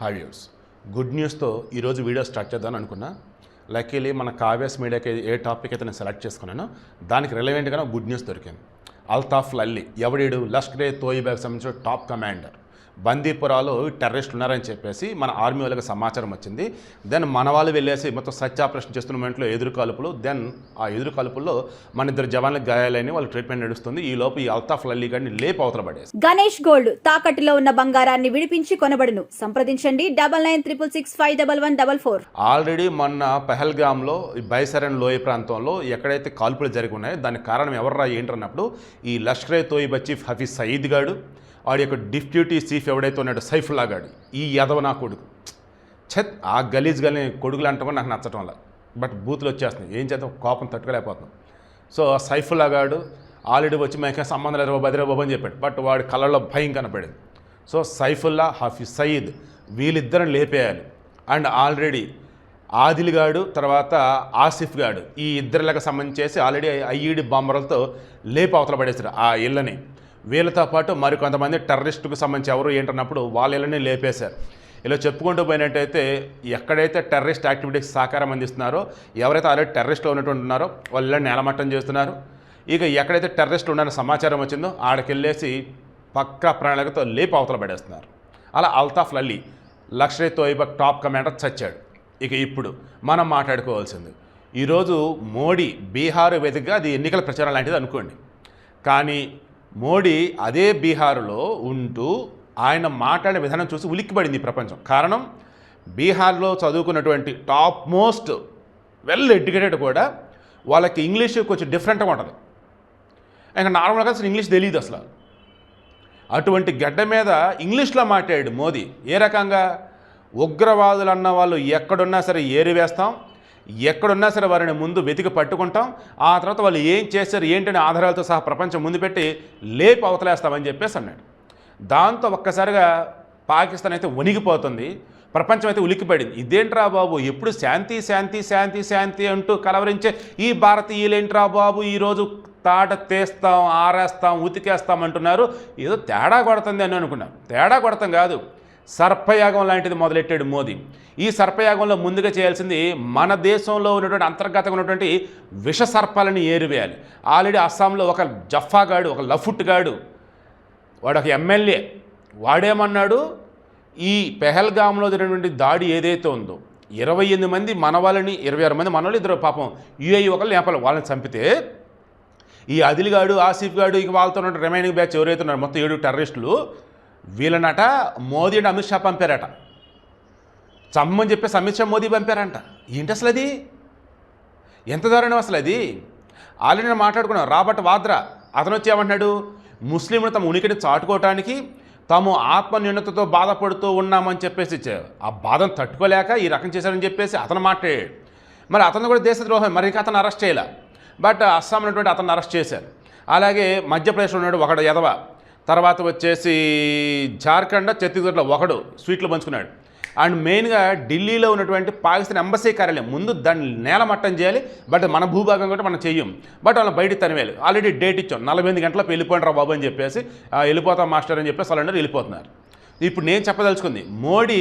Hi viewers, good న్యూస్తో ఈరోజు video start చేద్దామని అనుకున్నా. లక్కీలీ మన కావ్యాస్ మీడియాకి ఏ టాపిక్ అయితే నేను సెలెక్ట్ చేసుకున్నానో దానికి రిలవెంట్గా గుడ్ న్యూస్ దొరికింది. అల్తాఫ్ లల్లీ ఎవడీడు లష్కరే తోయిబాకి సంబంధించిన టాప్ కమాండర్. బందీపురాలో టెర్రరిస్టులు ఉన్నారని చెప్పేసి మన ఆర్మీ వాళ్ళకి సమాచారం వచ్చింది. దెన్ మన వాళ్ళు వెళ్ళేసి మొత్తం సర్చ్ ఆపరేషన్ చేస్తున్న మూమెంట్లో ఎదురు కాల్పులు. దెన్ ఆ ఎదురు కాల్పుల్లో మన ఇద్దరు జవాన్లకు గాయాలని వాళ్ళ ట్రీట్మెంట్ నడుస్తుంది. ఈ లోపు ఈ అల్తాఫ్ లల్లీ గారిని లేపు అవతల పడేసి గణేష్ గోల్డ్ తాకట్టులో ఉన్న బంగారాన్ని విడిపించి కొనబడును. సంప్రదించండి 9966511144. ఆల్రెడీ మొన్న పెహల్గామ్లో ఈ బైసరన్ లోయ ప్రాంతంలో ఎక్కడైతే కాల్పులు జరిగి ఉన్నాయో దానికి కారణం ఎవర్రా ఏంటన్నప్పుడు ఈ లష్కరే తోయిబా చీఫ్ హఫీజ్ సయీద్ గాడు, వాడి యొక్క డిప్యూటీ చీఫ్ ఎవడైతే ఉన్నాడో సైఫుల్లా గాడు, ఈ యదవ నా కొడుకు ఛత్ ఆ గలీజ్ గలి కొడుకులు అంటామని నాకు నచ్చటం వల్ల. బట్ బూతులు వచ్చేస్తున్నాయి, ఏం చేద్దాం, కోపం తట్టుకోలేకపోతున్నాం. సో ఆ సైఫుల్లా గాడు ఆల్రెడీ వచ్చి మేకే సంబంధం లేదు బదిరాబాబు అని చెప్పాడు. బట్ వాడి కళ్ళల్లో భయం కనపడింది. సో సైఫుల్లా హఫీజ్ సయీద్ వీళ్ళిద్దరిని లేపేయాలి. అండ్ ఆల్రెడీ ఆదిల్ గాడు తర్వాత ఆసిఫ్ గాడు ఈ ఇద్దరిలాగా సంబంధించేసి ఆల్రెడీ ఐఈడి బాంబర్లతో లేపి అవతల పడేశారు ఆ ఇళ్ళని. వీళ్ళతో పాటు మరికొంతమంది టెర్రరిస్టుకు సంబంధించి ఎవరు ఏంటన్నప్పుడు వాళ్ళ ఇళ్ళని లేపేశారు. ఇలా చెప్పుకుంటూ పోయినట్టయితే ఎక్కడైతే టెర్రరిస్ట్ యాక్టివిటీకి సహకారం అందిస్తున్నారో, ఎవరైతే ఆల్రెడీ టెర్రరిస్టులు ఉన్నటువంటి ఉన్నారో వాళ్ళని నేలమట్టం చేస్తున్నారు. ఇక ఎక్కడైతే టెర్రరిస్టులు ఉన్నారో సమాచారం వచ్చిందో ఆడకెళ్ళేసి పక్కా ప్రణాళికతో లేపి అవతల పడేస్తున్నారు. అలా అల్తాఫ్ లల్లీ లష్కరే తోయిబా టాప్ కమాండర్ చచ్చాడు. ఇక ఇప్పుడు మనం మాట్లాడుకోవాల్సింది, ఈరోజు మోడీ బీహార్ వేదికగా అది ఎన్నికల ప్రచారం లాంటిది అనుకోండి. కానీ మోడీ అదే బీహార్లో ఉంటూ ఆయన మాట్లాడే విధానం చూసి ఉలిక్కిపడింది ప్రపంచం. కారణం, బీహార్లో చదువుకున్నటువంటి టాప్ మోస్ట్ వెల్ ఎడ్యుకేటెడ్ కూడా వాళ్ళకి ఇంగ్లీష్ కొంచెం డిఫరెంట్గా ఉంటుంది. ఇంకా నార్మల్గా అసలు ఇంగ్లీష్ తెలియదు అసలు. అటువంటి గడ్డ మీద ఇంగ్లీష్లో మాట్లాడాడు మోదీ. ఏ రకంగా, ఉగ్రవాదులు అన్న వాళ్ళు ఎక్కడున్నా సరే ఏరివేస్తాం, ఎక్కడున్నా సరే వారిని ముందు వెతికి పట్టుకుంటాం, ఆ తర్వాత వాళ్ళు ఏం చేశారు ఏంటనే ఆధారాలతో సహా ప్రపంచం ముందు పెట్టి లేపి అవతలేస్తామని చెప్పేసి అన్నాడు. దాంతో ఒక్కసారిగా పాకిస్తాన్ అయితే వణిగిపోతుంది, ప్రపంచం అయితే ఉలిక్కిపడింది. ఇదేంట్రా బాబు, ఎప్పుడు శాంతి శాంతి శాంతి శాంతి అంటూ కలవరించే ఈ భారతీయులేంట్రా బాబు ఈరోజు తాట తీస్తాం, ఆరేస్తాం, ఉతికేస్తాం అంటున్నారు. ఏదో తేడా కొడుతుంది అని అనుకున్నాం. తేడా కొడతాం కాదు, సర్పయాగం లాంటిది మొదలెట్టాడు మోదీ. ఈ సర్పయాగంలో ముందుగా చేయాల్సింది మన దేశంలో ఉన్నటువంటి అంతర్గతంగా ఉన్నటువంటి విష సర్పాలని ఏరివేయాలి. ఆల్రెడీ అస్సాంలో ఒక జఫాగాడు, ఒక లఫుట్ గాడు, వాడు ఒక ఎమ్మెల్యే, వాడేమన్నాడు, ఈ పెహల్గామ్లో జరిగినటువంటి దాడి ఏదైతే ఉందో 28 మంది మన వాళ్ళని, 26 మంది మన వాళ్ళు, ఇద్దరు పాపం యూఏఈ ఒకళ్ళు నేపాల్ వాళ్ళని చంపితే ఈ ఆదిల్ గాడు ఆసిఫ్ గాడు ఇక వాళ్ళతో ఉన్న రిమైనింగ్ బ్యాచ్ ఎవరైతే ఉన్నారో మొత్తం 7 టెర్రరిస్టులు వీళ్ళనట మోదీ అండ్ అమిత్ షా పంపారట. చమ్మని చెప్పేసి అమిత్ షా మోదీ పంపారంట. ఏంటి అసలు అది, ఎంత దారుణం అసలు అది. ఆల్రెడీ నేను మాట్లాడుకున్నాను, రాబర్ట్ వాద్రా అతను వచ్చి ఏమంటున్నాడు, ముస్లింలు తమ ఉనికిని చాటుకోవటానికి తాము ఆత్మన్యూనతతో బాధపడుతూ ఉన్నామని చెప్పేసి ఆ బాధను తట్టుకోలేక ఈ రకం చేశారని చెప్పేసి అతను మాట్లాడాడు. మరి అతను కూడా దేశద్రోహం, మరి ఇంకా అతను అరెస్ట్ చేయాల. బట్ అస్సాం ఉన్నటువంటి అతను అరెస్ట్ చేశారు. అలాగే మధ్యప్రదేశ్లో ఉన్నాడు ఒకడు యదవ, తర్వాత వచ్చేసి జార్ఖండ్ ఛత్తీస్గఢ్లో ఒకడు స్వీట్లు పంచుకున్నాడు. అండ్ మెయిన్గా ఢిల్లీలో ఉన్నటువంటి పాకిస్తాన్ ఎంబసీ కార్యాలయం ముందు దాన్ని నేలమట్టం చేయాలి. బట్ మన భూభాగం కూడా మనం చెయ్యం, బట్ వాళ్ళని బయటికి తనివేయాలి. ఆల్రెడీ డేట్ ఇచ్చాం, 48 గంటలకు వెళ్ళిపోయినరా బాబు అని చెప్పేసి, వెళ్ళిపోతాం మాస్టర్ అని చెప్పేసి వాళ్ళందరూ వెళ్ళిపోతున్నారు. ఇప్పుడు నేను చెప్పదలుచుకుంది, మోడీ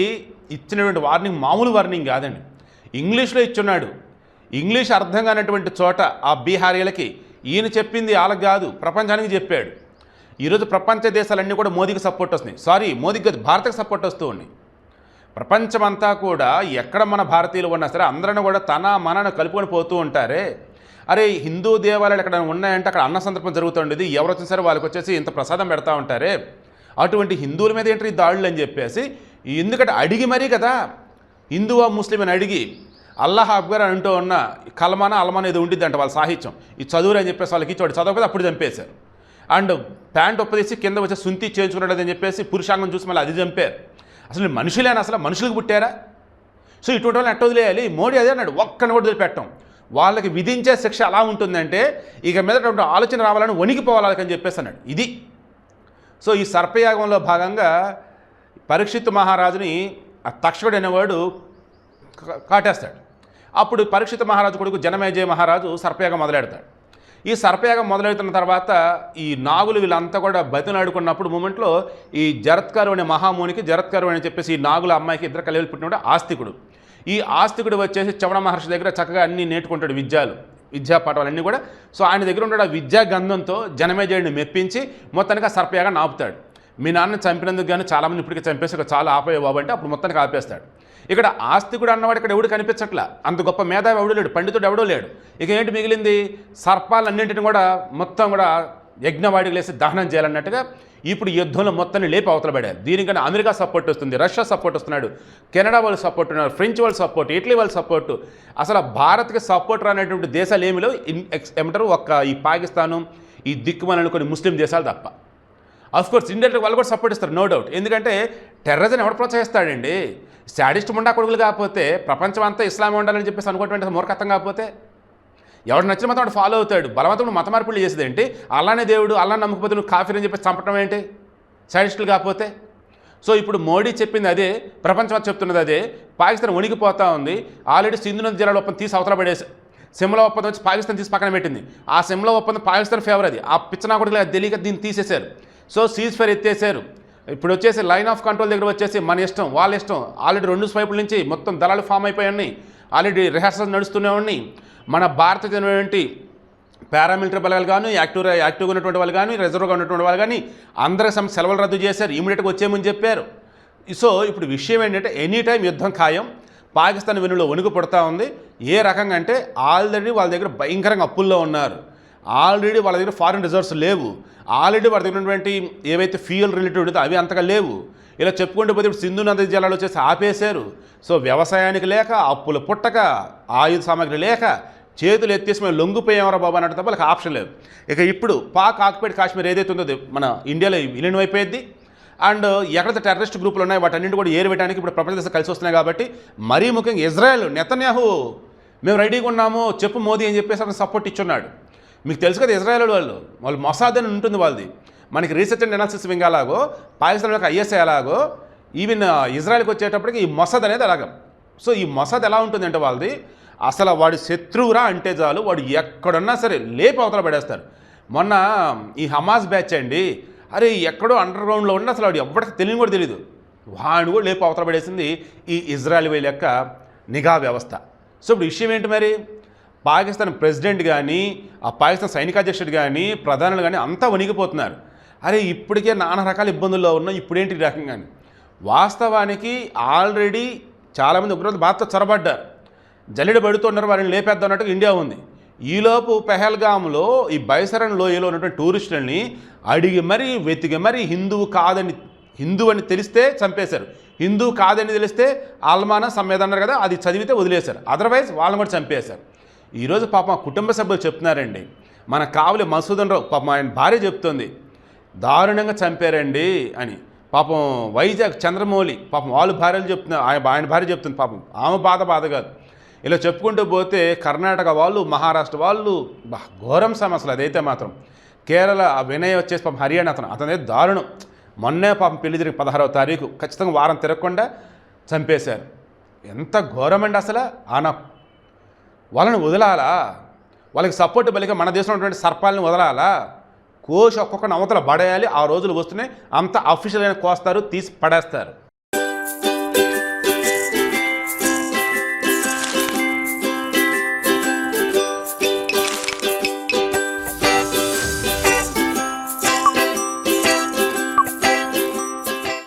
ఇచ్చినటువంటి వార్నింగ్ మామూలు వార్నింగ్ కాదండి, ఇంగ్లీష్లో ఇచ్చున్నాడు. ఇంగ్లీష్ అర్థం కానటువంటి చోట ఆ బీహారీలకి ఈయన చెప్పింది వాళ్ళకి కాదు, ప్రపంచానికి చెప్పాడు. ఈరోజు ప్రపంచ దేశాలన్నీ కూడా మోదీకి సపోర్ట్ వస్తున్నాయి. సారీ, మోదీకి కాదు, భారత్కి సపోర్ట్ వస్తూ ఉన్నాయి. ప్రపంచమంతా కూడా ఎక్కడ మన భారతీయులు ఉన్నా సరే అందరిని కూడా తన మనను కలుపుకొని పోతూ ఉంటారే. అరే, హిందూ దేవాలయాలు ఎక్కడ ఉన్నాయంటే అక్కడ అన్న సందర్భం జరుగుతుండేది, ఎవరు వచ్చినా సరే వాళ్ళకి వచ్చేసి ఇంత ప్రసాదం పెడతా ఉంటారే, అటువంటి హిందువుల మీద ఏంటి ఈ దాడులు అని చెప్పేసి, ఎందుకంటే అడిగి మరీ కదా, హిందువా ముస్లిం అని అడిగి అల్లాహ్ అక్బర్ అని అంటూ ఉన్న కల్మానా అల్మానా ఏదో ఉండిద్ది అంటే వాళ్ళ సాహిత్యం, ఈ చదువురు అని చెప్పేసి వాళ్ళకి ఇచ్చి చదవకపోతే అప్పుడు చంపేశారు. అండ్ ప్యాంట్ ఒప్పదీసి కింద వచ్చి సుంతి చేయించుకున్నాడు అని చెప్పేసి పురుషాంగం చూసి మళ్ళీ అది చంపారు. అసలు మనుషులేనా, అసలు మనుషులకు పుట్టారా? సో ఇటువంటి వాళ్ళని ఎట్ట వదిలేయాలి? మోడీ అదే అన్నాడు, ఒక్కని కూడా వదిలిపెట్టం. వాళ్ళకి విధించే శిక్ష ఎలా ఉంటుందంటే ఇక మీద ఆలోచన రావాలని వణికిపోవాలని చెప్పేసి అన్నాడు. ఇది సో ఈ సర్పయాగంలో భాగంగా పరీక్షిత్ మహారాజుని ఆ తక్షకుడు అనేవాడు కాటేస్తాడు. అప్పుడు పరీక్షిత్ మహారాజు కొడుకు జనమేజయ మహారాజు సర్పయాగం మొదలెడతాడు. ఈ సర్పయాగం మొదలవుతున్న తర్వాత ఈ నాగులు వీళ్ళంతా కూడా బతిలాడుకున్నప్పుడు మూమెంట్లో ఈ జరత్కారు అనే మహామునికి జరత్కారు అని చెప్పేసి ఈ నాగుల అమ్మాయికి ఇద్దరు కలిసి పుట్టినప్పుడు ఆస్తికుడు. ఈ ఆస్తికుడు వచ్చేసి చవణ మహర్షి దగ్గర చక్కగా అన్నీ నేర్చుకుంటాడు, విద్యా పాఠాలన్నీ కూడా. సో ఆయన దగ్గర ఉన్న విద్యా గంధంతో జనమేజయుడిని మెప్పించి మొత్తానికి ఆ సర్పయాగాన్ని ఆపుతాడు. మీ నాన్న చంపినందుకు కానీ చాలామంది ఇప్పటికే చంపేసి ఒక చాలా ఆపే బాబు అంటే అప్పుడు మొత్తానికి ఆపేస్తాడు. ఇక్కడ ఆస్తికుడు అన్నవాడు ఇక్కడ ఎవడు కనిపించట్లా, అంత గొప్ప మేధావి ఎవడు లేడు, పండితుడు ఎవడో లేడు. ఇక ఏంటి మిగిలింది, సర్పాలన్నింటిని కూడా మొత్తం కూడా యజ్ఞవాడికి లేసి దహనం చేయాలన్నట్టుగా ఇప్పుడు యుద్ధంలో మొత్తాన్ని లేపి అవతల పడారు. దీనికన్నా అమెరికా సపోర్ట్ వస్తుంది, రష్యా సపోర్ట్ వస్తున్నాడు, కెనడా వాళ్ళు సపోర్ట్ ఉన్నారు, ఫ్రెంచ్ వాళ్ళు సపోర్ట్, ఇటలీ వాళ్ళు సపోర్టు. అసలు భారత్కి సపోర్ట్ రానటువంటి దేశాలు ఏమిలో ఏమంటారు, ఒక్క ఈ పాకిస్తాను, ఈ దిక్కుమలని కొన్ని ముస్లిం దేశాలు తప్ప. అఫ్కోర్స్ ఇండియా వాళ్ళు కూడా సపోర్ట్ ఇస్తారు, నో డౌట్. ఎందుకంటే టెర్రరిజం ఎవడు ప్రోత్సహిస్తాడండి? శాడిస్ట్ ముండా కొడుకులు కాకపోతే ప్రపంచం అంతా ఇస్లాం ఉండాలని చెప్పేసి అనుకోవటం మూర్ఖత్వం కాకపోతే ఎవడు నచ్చిన మతం వాడు ఫాలో అవుతాడు. బలవంతుడు మత మార్పులు చేసేది ఏంటి? అలానే దేవుడు, అల్లా నమ్మకపోతే నువ్వు కాఫీర్ అని చెప్పేసి చంపడం ఏంటి శాడిస్టులు కాకపోతే? సో ఇప్పుడు మోడీ చెప్పింది అదే, ప్రపంచం చెప్తున్నది అదే. పాకిస్తాన్ వణికిపోతూ ఉంది. ఆల్రెడీ సింధు నది జలాల ఒప్పందం తీసి అవతల పడేసి సిమ్లా ఒప్పందం వచ్చి పాకిస్తాన్ తీసి పక్కన పెట్టింది. ఆ సిమ్లా ఒప్పందం పాకిస్తాన్ ఫేవర్, అది ఆ పిచ్చనా కూడా తెలియక దీన్ని తీసేశారు. సో సీజ్ ఫైర్ ఎత్తేసారు. ఇప్పుడు వచ్చేసి లైన్ ఆఫ్ కంట్రోల్ దగ్గర వచ్చేసి మన ఇష్టం వాళ్ళ ఇష్టం. ఆల్రెడీ 2 వైపుల నుంచి మొత్తం దళాలు ఫామ్ అయిపోయి ఉన్నాయి, ఆల్రెడీ రిహార్సల్స్ నడుస్తూనే ఉన్నాయి. మన భారతదేశం పారామిలిటరీ బలాలు కానీ యాక్టివ్గా ఉన్నటువంటి వాళ్ళు కానీ రిజర్వ్గా ఉన్నటువంటి వాళ్ళు కానీ అందరికి సెలవులు రద్దు చేశారు, ఇమీడియట్గా వచ్చేయమని చెప్పారు. సో ఇప్పుడు విషయం ఏంటంటే ఎనీ టైం యుద్ధం ఖాయం. పాకిస్తాన్ వెన్నులో వణుకు పడుతూ ఉంది. ఏ రకంగా అంటే ఆల్రెడీ వాళ్ళ దగ్గర భయంకరంగా అప్పుల్లో ఉన్నారు, ఆల్రెడీ వాళ్ళ దగ్గర ఫారిన్ రిజర్వ్స్ లేవు, ఆల్రెడీ వాళ్ళ దగ్గర ఉన్నటువంటి ఏవైతే ఫ్యూయల్ రిలేటెడ్ ఉంటుందో అవి అంతగా లేవు. ఇలా చెప్పుకుంటూ పోతే ఇప్పుడు సింధు నది జలాలు వచ్చేసి ఆపేశారు. సో వ్యవసాయానికి లేక, అప్పులు పుట్టక, ఆయుధ సామాగ్రి లేక చేతులు ఎత్తేసి మేము లొంగిపోయామరా బాబా అన్నట్టు తప్ప వాళ్ళకి ఆప్షన్ లేదు. ఇక ఇప్పుడు పాక్ ఆక్యుపైడ్ కాశ్మీర్ ఏదైతే ఉందో మన ఇండియాలో విలీనం అయిపోయింది. అండ్ ఎక్కడైతే టెర్రరిస్ట్ గ్రూపులు ఉన్నాయో వాటన్నింటి కూడా ఏరివేయడానికి ఇప్పుడు ప్రపంచ దేశాలు కలిసి వస్తున్నాయి. కాబట్టి మరీ ముఖ్యంగా ఇజ్రాయెల్ నెతన్యాహు మేము రెడీగా ఉన్నాము చెప్పు మోదీ అని చెప్పేసి అతను సపోర్ట్ ఇచ్చున్నాడు. మీకు తెలుసు కదా ఇజ్రాయెల్ వాళ్ళు మొసాద్ అని ఉంటుంది వాళ్ళది. మనకి రీసెర్చ్ అండ్ అనాలిసిస్ వింగ్ అలాగో, పాకిస్తాన్లోకి ఐఎస్ఐ అలాగో, ఈవెన్ ఇజ్రాయెల్కి వచ్చేటప్పటికి ఈ మొసాద్ అనేది అలాగ. సో ఈ మొసాద్ ఎలా ఉంటుందంటే వాళ్ళది అసలు వాడి శత్రువురా అంటే చాలు వాడు ఎక్కడున్నా సరే లేపి అవతల పడేస్తారు. మొన్న ఈ హమాస్ బ్యాచ్ అండి, అరే ఎక్కడో అండర్ గ్రౌండ్లో ఉన్న అసలు వాడు ఎవరికి తెలియని కూడా తెలియదు, వాడు కూడా లేపి అవతల పడేసింది ఈ ఇజ్రాయెల్ వీళ్ళ యొక్క నిఘా వ్యవస్థ. సో ఇప్పుడు విషయం ఏంటి మరి, పాకిస్తాన్ ప్రెసిడెంట్ కానీ, ఆ పాకిస్తాన్ సైనికాధ్యక్షుడు కానీ, ప్రధానులు కానీ అంతా వణిగిపోతున్నారు. అరే ఇప్పటికే నానా రకాల ఇబ్బందుల్లో ఉన్నాం, ఇప్పుడేంటి ఈ రకంగా. వాస్తవానికి ఆల్రెడీ చాలామంది ఉగ్రవాదులు బాధతో చొరబడ్డారు, జల్లెడ పడుతున్నారు, వారిని లేపేద్దాం అన్నట్టుగా ఇండియా ఉంది. ఈలోపు పెహల్గామ్లో ఈ బైసరన్ లోయలో ఉన్నటువంటి టూరిస్టులని అడిగి మరీ వెతికి మరీ హిందూ అని తెలిస్తే చంపేశారు, హిందూ కాదని తెలిస్తే ఆల్మానా సమ్మేద అన్నారు కదా, అది చదివితే వదిలేశారు, అదర్వైజ్ వాళ్ళని కూడా చంపేశారు. ఈరోజు పాపం ఆ కుటుంబ సభ్యులు చెప్తున్నారండి, మన కావలి మసూదన్ రావు పాపం ఆయన భార్య చెప్తుంది దారుణంగా చంపారండి అని. పాపం వైజాగ్ చంద్రమౌళి పాపం వాళ్ళ భార్యలు చెప్తున్నారు, ఆయన భార్య చెప్తుంది పాపం ఆమె బాధ కాదు. ఇలా చెప్పుకుంటూ పోతే కర్ణాటక వాళ్ళు, మహారాష్ట్ర వాళ్ళు ఘోరం సమస్యలు అదైతే మాత్రం. కేరళ వినయ్ వచ్చేసి పాపం హర్యానా అతనైతే దారుణం. మొన్నే పాపం పెళ్లి జరిగి 16వ తారీఖు ఖచ్చితంగా వారం తిరగకుండా చంపేశారు. ఎంత ఘోరం అండి అసలు. వాళ్ళని వదలాలా, వాళ్ళకి సపోర్ట్ బలిగా మన దేశంలో ఉన్నటువంటి సర్పాలని వదలాలా, కోసి ఒక్కొక్కరిని అవతల పడేయాలి. ఆ రోజులు వస్తున్నాయి, అంత అఫీషియల్ అయిన కోస్తారు, తీసి పడేస్తారు.